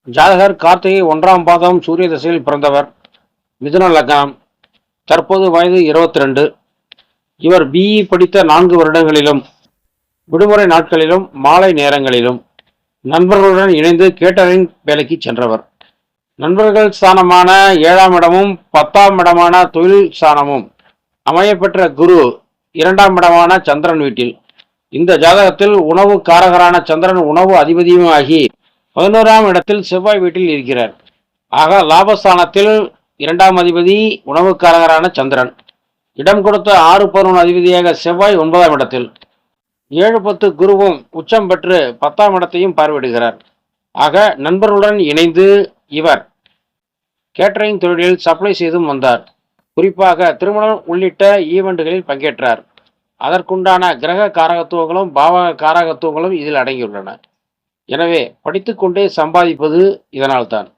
ஜாதகர் கார்த்திகை 1ஆம் பாதம் சூரிய திசையில் பிறந்தவர். மிதுன லக்னம். தற்போது வயது 22. இவர் பிஇ படித்த 4 வருடங்களிலும் விடுமுறை நாட்களிலும் மாலை நேரங்களிலும் நண்பர்களுடன் இணைந்து கேட்டரிங் வேலைக்கு சென்றவர். நண்பர்கள் ஸ்தானமான 7ஆம் இடமும் 10ஆம் இடமான தொழில் ஸ்தானமும் அமையப்பெற்ற குரு 2ஆம் இடமான சந்திரன் வீட்டில். இந்த ஜாதகத்தில் உணவு காரகரான சந்திரன் உணவு அதிபதியும் ஆகி 11ஆம் இடத்தில் செவ்வாய் வீட்டில் இருக்கிறார். ஆக லாபஸ்தானத்தில் 2ஆம் அதிபதி உணவுக்காரகரான சந்திரன், இடம் கொடுத்த 6-11 அதிபதியாக செவ்வாய் 9ஆம் இடத்தில், 7-10 குருவும் உச்சம் பெற்று 10ஆம் இடத்தையும் பார்வையிடுகிறார். ஆக நண்பர்களுடன் இணைந்து இவர் கேட்டரிங் தொழிலில் சப்ளை செய்தும் வந்தார். குறிப்பாக திருமணம் உள்ளிட்ட ஈவெண்ட்டுகளில் பங்கேற்றார். அதற்குண்டான கிரக காரகத்துவங்களும் பாவக காரகத்துவங்களும் இதில் அடங்கியுள்ளன. எனவே படித்துக்கொண்டே சம்பாதிப்பது இதனால்தான்.